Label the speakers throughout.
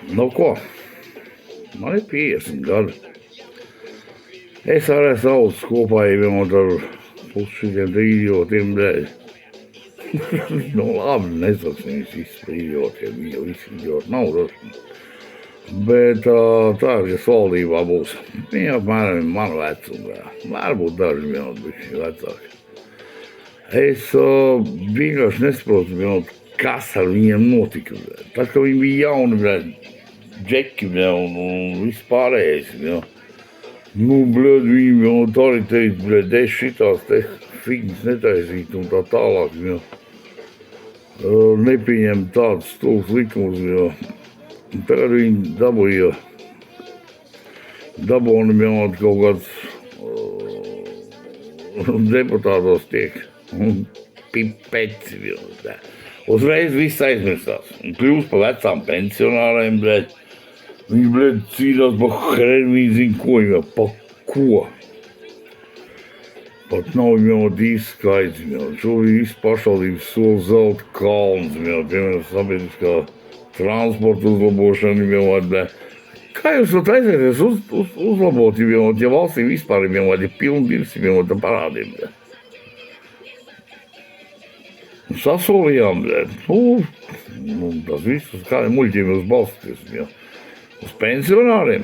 Speaker 1: Nu ko, man ir 50 gadi. Es arī saucu kopā jau ar pusšitiem trījotiem dēļ. Nu labi, nesaksim visus trījotiem, jo visi idioti nav droši. Bet tā, kas valdībā būs, viņi apmēram manu vecumu, varbūt daži bišķi vecāki. Es vienkārši nesaprotu, kas ar viņiem notika. Tad, kad viņi bija jauni, džeki un vispārējais. Nu, viņi tā arī teica, es šitās te figņas netaisītu un tā tālāk. Nepieņem tādus stulbus likumus. Tagad viņi dabūna kaut kāds deputātos tiek pipeci. Uzreiz viss aizmirstās. Un kļūst pa vecām pensionāriem, Viņi, cīnās pa hrenu, viņi zina, ko viņam, pa ko. Pat nav viņam īsti skaidrs. Šobrīd viss pašvaldības sola zelta kalns, piemēram, sabiedriskā transporta uzlabošana. Kā jūs varat aizieties uzlabot, ja valstī vispār ir pilni 200 parādiem? Sasolījām, tas viss uz kādiem muļķiem jūs balstīties. Uz pensionāriem,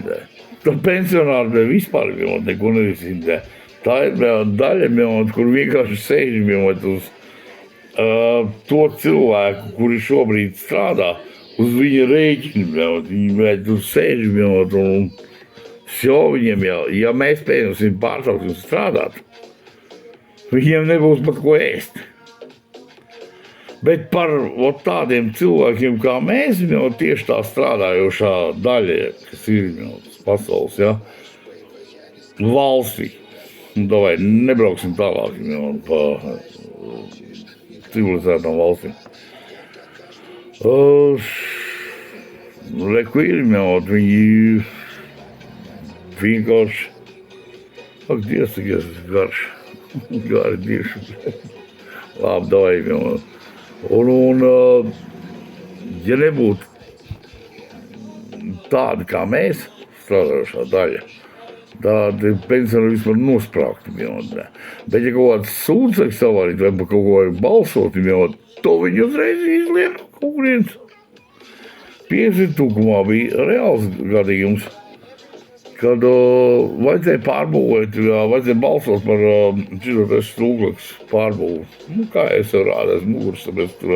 Speaker 1: tad pensionāri vispār neko nerisina. Tā ir daļa, kur vienkārši sēž uz to cilvēku, kuri šobrīd strādā, uz viņa rēķina. Viņi tur sēž un šo viņiem, ja mēs pieņemsim pārtrauksim strādāt, viņiem nebūs pat ko ēst. Bet par tādiem cilvēkiem kā mēs, tieši tā strādājošā daļa, kas ir pasaules, valstī. Davai, nebrauksim tālāk pa civilizētām valstīm. Reku ir, viņi vienkārši, ak, Dievs, cik es garš, gari dirši. Labi, davai, Un, ja nebūtu tāda kā mēs, strādājošā daļa, tad pensionāri vispār nosprāgtu. Bet, ja kaut kāds sūdzeks savārīt vai par kaut ko balsot, to viņi uzreiz izlien kaut kurienes. 50 tūkumā bija reāls gadījums, kad vajadzēja pārbūvēt, vajadzēja balsot par šitoties strūglaks pārbūvu. Kā es rādās muguras, tāpēc tur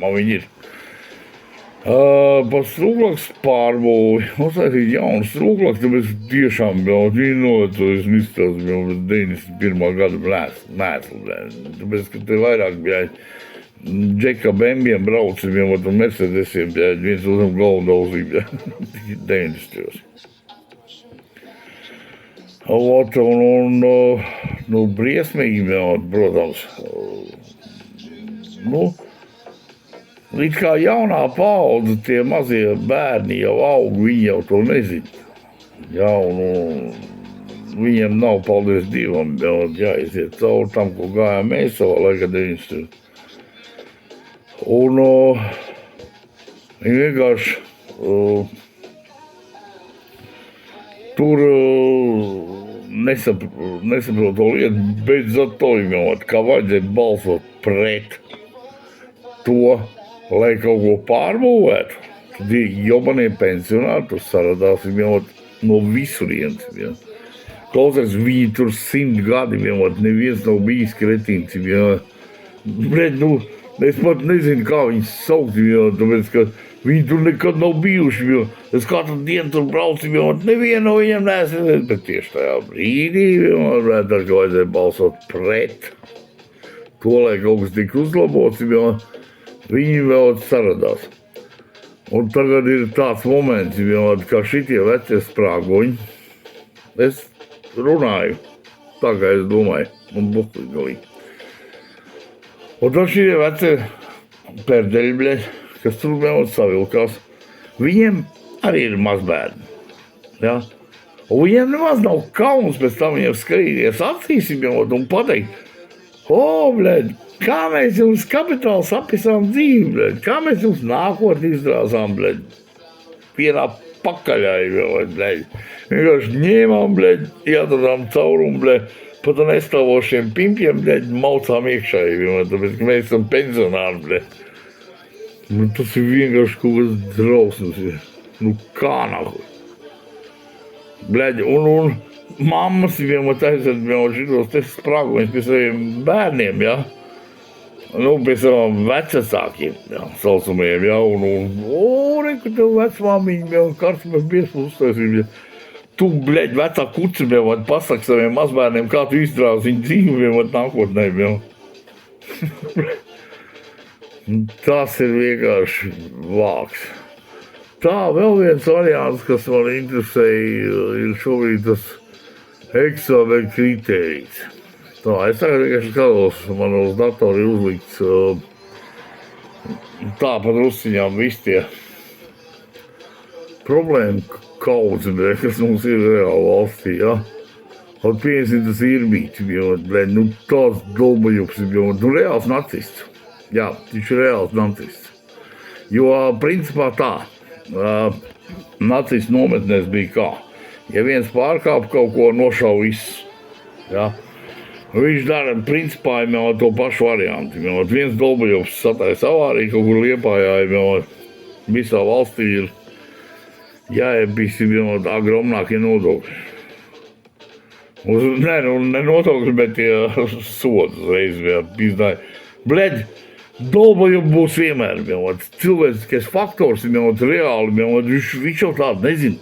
Speaker 1: man viņi ir. Par strūglaks pārbūvi, uzsākīt jaunu strūglaks, tāpēc tiešām viņi novecojas un izstāsta 91. gada mēslu. Tāpēc, ka te vairāk bija Džeka Bembiem braucamiem un Mercedesiem, viens uzam galvu daudzību, 90. Briesmīgi, protams. Līdz kā jaunā paudze, tie mazie bērni jau aug, viņi jau to nezina. Viņiem nav, paldies Dievam, jāiziet cauri tam, ko gājām mēs savā laikā 90. Un viņi vienkārši tur nesaprot to lietu, bet zato viņam, kā vajadzētu balsot pret to, lai kaut ko pārbūvētu. Tad jobanie pensionāri tur saradās viņam no visurienes. Klausies, viņi tur 100 gadi, neviens nav bijis kretīns. Es pat nezinu, kā viņus saukt, tāpēc, ka viņi tur nekad nav bijuši. Es katru dienu tur braucu, nevienu no viņiem neesmu. Bet tieši tajā brīdī vajadzēja balsot pret to, lai kaut kas tika uzlabots, viņi vēl saradās. Un tagad ir tāds moments, ka šitie vecie sprāgoņi, es runāju tā, kā es domāju, un buklīgi. Un tad šie vecie perdeļi, kas tur savilkās, viņiem arī ir mazbērni. Un viņiem nemaz nav kauns pēc tam viņiem skatīties acīs un pateikt, kā mēs jums kapitāli sapisām dzīvi, kā mēs jums nākotni izrāzām. vienā pakaļā, bļeļ. Vienkārši ņēmām, bļeļ, iedodām caurumu, bļeļ, pat nestāvošiem pimpiem, bļeļ, maucām iekšā, tāpēc, ka mēs esam pensionāri, bļeļ. Nu, tas ir vienkārši kaut kas drausmas, nu kā nahuj. Bļeļ, un mammas vienmēr taisot, šitos te sprāguņus pie saviem bērniem, ja? Nu, pie savām vecākiem, ja, saucamajiem, ja, reku tev vecmāmiņi, ja, kartupeļu biesmu uztaisīja. Tu, bļeļ, vecā kucim, ja, pasaki saviem mazbērniem, kā tu izstrādās viņu dzīvi, ja, nākotnē, ja. Tas ir vienkārši vāks. Tā, vēl viens variants, kas man interesēja, ir šobrīd tas eksamena kritērijs. Tā, es tagad vienkārši skatos, man uz datori uzlikts tāpat rusiņām visi tie problēma kaudzi, kas mums ir reāli valstī, ja. Un piemēram, tas ir bijis, nu tāds dolbajups, nu reāls nacists. Jā, viņš ir reāls nacists. Jo, principā tā, nacists nometnēs bija kā. Ja viens pārkāp kaut ko, nošauj viss, ja. Viņš dara principā jau to pašu variantu. Viens dolbajops sataisa avāriju kaut kur Liepājā, visā valstī ir jāiepīsi agromnākie nodokļi. Ne nodokļi, bet tie sodas reizes pizdāja. Bļeļ, dolbajops būs vienmēr. Cilvēciskais faktors ir reāli, viņš jau tādu nezina.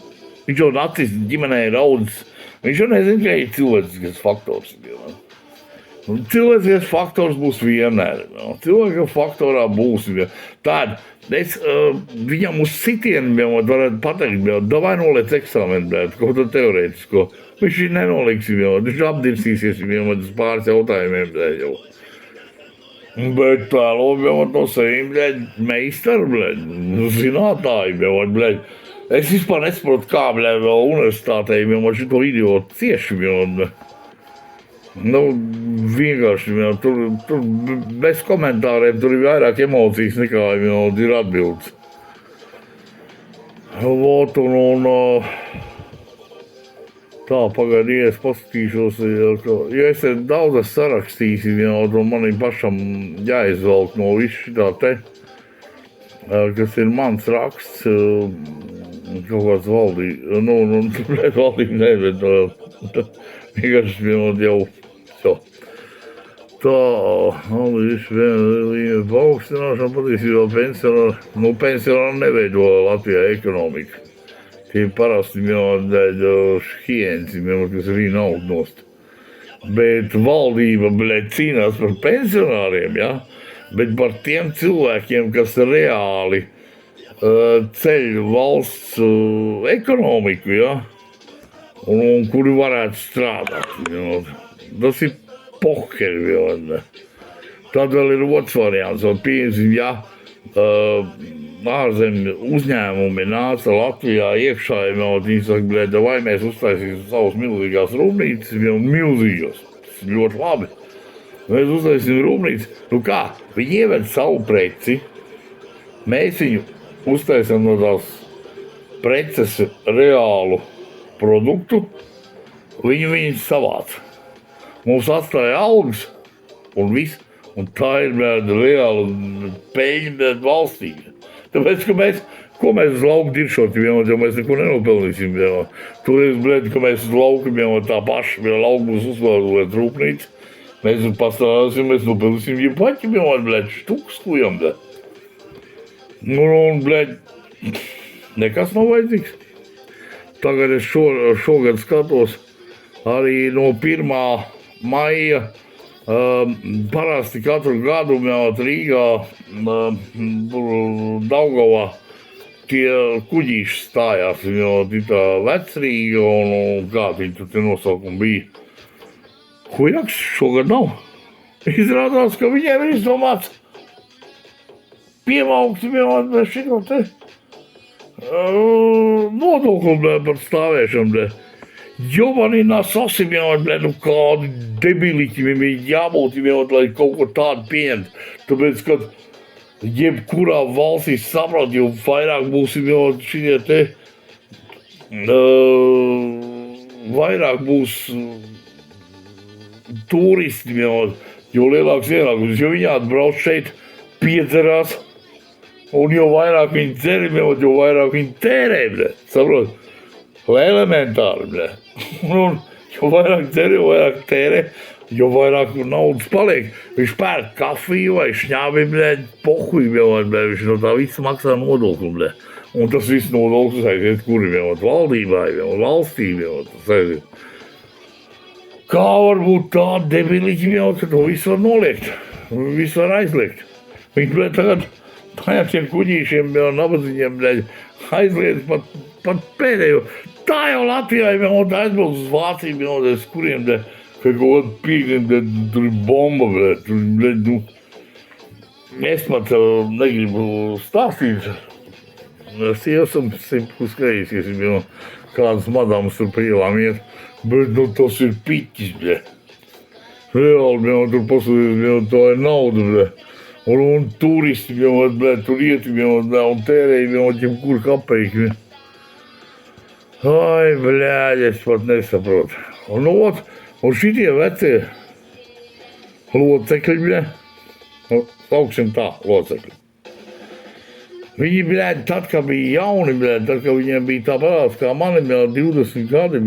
Speaker 1: Viņš jau nacistu ģimenē ir audzis. Viņš jau nezina, ka ir cilvēciskais faktors. Cilvēciskais faktors būs vienmēr. Cilvēka faktorā būs. Tād, viņam uz sitienu varētu pateikt, davai noliec eksāmenu, kaut to teorētisko. Viņš ir nenoliks, viņš apdirsīsies uz pāris jautājumiem. Bet tālo no saviem meistaru, zinātāji, es vispār nesaprotu, kā vēl universitātei šito idiotu cieši. Nu, vienkārši, tur bez komentāriem, tur ir vairāk emocijas nekā ir atbildes. Vot, tā, pagaidi, ja es paskatīšos, ja es daudz esmu sarakstījis, un man ir pašam jāizvelk no visu šitā te, kas ir mans raksts, kaut kāds valdība, valdība ne, bet vienkārši jau. Tā, paaugstināšana patiesībā pensionāri neveido Latvijā ekonomiku. Tie parasti hienci, kas arī naudu nost. Bet valdība, cīnās par pensionāriem, ja? Bet par tiem cilvēkiem, kas reāli ceļ valsts ekonomiku, ja? Un kuri varētu strādāt. Tas ir poheri. Tad vēl ir otrs variants. Ja ārzemju uzņēmumi nāca Latvijā iekšā, viņi saka, vai mēs uztaisīsim savus milzīgās rūpnīcas, milzīgos, ļoti labi. Mēs uztaisīsim rūpnīcas. Nu kā, viņi ieved savu preci, mēs viņu uztaisam no tās preces reālu produktu, viņi savāca. Mums atstāja algas un viss, un tā ir reāla peļņa valstī. Tāpēc, ko mēs uz lauku diršot, jo mēs neko nenopelnīsim. Toreiz, ka mēs uz lauku tā paša, lauku būs uzvārulēt rūpnīca, mēs pastāvēsim, mēs nopelnīsim, ja paķi, štukskujam. Un, nekas nav vajadzīgs. Tagad es šogad skatos arī no 1. maija, parasti katru gadu Rīgā, Daugavā tie kuģīši stājās, tā Vecrīga un kā viņi tur nosaukumi bija. Hujaks šogad nav. Izrādās, ka viņiem ir izdomāts piemaukt šito te nodokli par stāvēšanu. Jovani nasosim, kādi debiliķi viņiem jābūt, lai kaut ko tādu pieņemt. Tāpēc, kad jebkurā valstī saprot, jo vairāk būsim jau šitie te, vairāk būs turisti, jo lielāks ienākums, jo viņi atbrauc šeit, piedzerās, un jo vairāk viņi dzer, jo vairāk viņi tērē, saprot, elementāri, un jo vairāk dzer, jo vairāk tērē, jo vairāk naudas paliek. Viņš pērk kafiju vai šņābi, pohuj, viņš no tā viss maksā nodokli, un tas viss nodoklis aiziet kuriem, valdībai, valstī, tas aiziet. Kā var būt tādi debiliķi, ka to visu var noliegt, visu var aizliegt. Viņi tagad tiem kuģīšiem, nabadzīgiem, aizliegt pat pēdējo. Tā jau Latvijā aizbrauc uz Vāciju, kuriem ka kaut kādu pieņem, tur ir bomba, es pat negribu stāstīt. Es esmu skatījies, kādas madāmas tur pa ielām iet, bet tas ir piķis, Reāli, tur pasūties, tā ir nauda, un turisti, tur iet, un tērēji, kur kapeiki. Ai, es pat nesaprotu. Un šitie vecie locekļi, sauksim tā, locekļi. Viņi, tad, kad bija jauni, tad, kad viņiem bija tāpēc, kā mani, 20 gadi,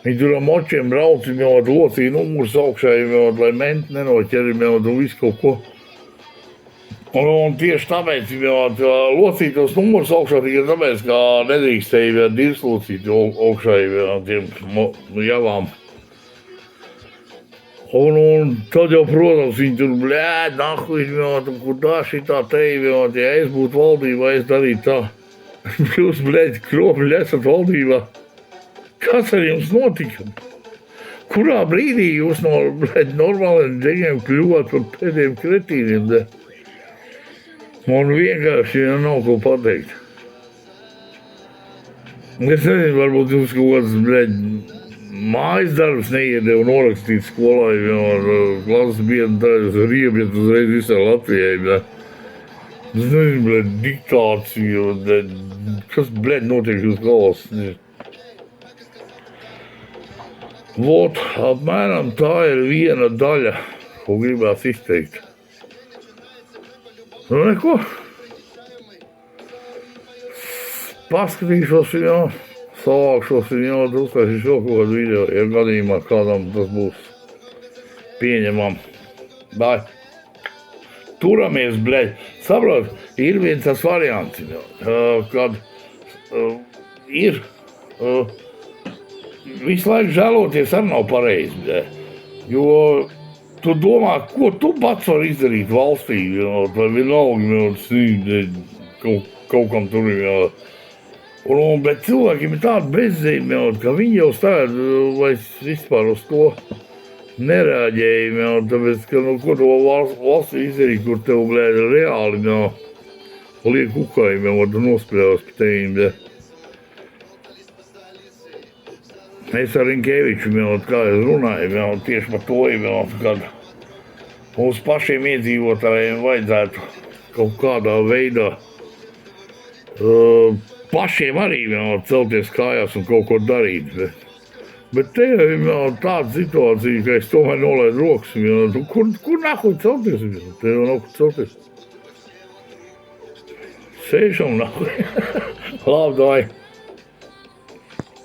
Speaker 1: viņi tur ar močiem brauc, locīja numurs augšā, lai menti nenoķer, un visu kaut ko. Un tieši tāpēc, locīja tos numurs augšā tikai tāpēc, kā nedrīkstēja dirslocīt augšā tiem javām. Un tad jau, protams, viņi tur, nahuj, kudā šitā tevi, ja es būtu valdībā, es darītu tā. Jūs, kropļi, esat valdībā. Kas ar jums notika? Kurā brīdī jūs no, normāliem dzeļiem kļuvāt par pēdējiem kretīniem? Man vienkārši nav ko pateikt. Es nezinu, varbūt jums kaut kāds, mājas darbs neiedeva norakstīt skolai, ar klases biedru daļas riebiet uzreiz visā Latvijai, Es nezinu, diktācija, kas, notiek jūs galvas. Vot, apmēram tā ir viena daļa, ko gribās izteikt. Neko. Paskatīšos viņu. Savākšos viņu, uztaisīšu vēl kaut kādu video, ja gadījumā kādam tas būs pieņemam. Vai turamies, saprot, ir viens tas variants, kad ir visu laiku žēloties arī nav pareizi, jo tu domā, ko tu pats var izdarīt valstī, vai vienalga, kaut kam tur ir. Bet cilvēkiem ir tāda bezzīme, ka viņi jau stād vairs vispār uz to nerēģēja, tāpēc, ka, ko to valstī izdarīt, kur tev, reāli, liek ukājiem, tu nospļaus pa tejiem, Es ar Rinkeviču, kā es runāju, tieši par to, kad mums pašiem iedzīvotājiem vajadzētu kaut kādā veidā pašiem arī celties kājās un kaut ko darīt. Bet te ir tāda situācija, ka es tomēr nolaidu rokas. Kur nahuj celties? Te jau nav kur celties. Sēžam nahuj. Labi, dai.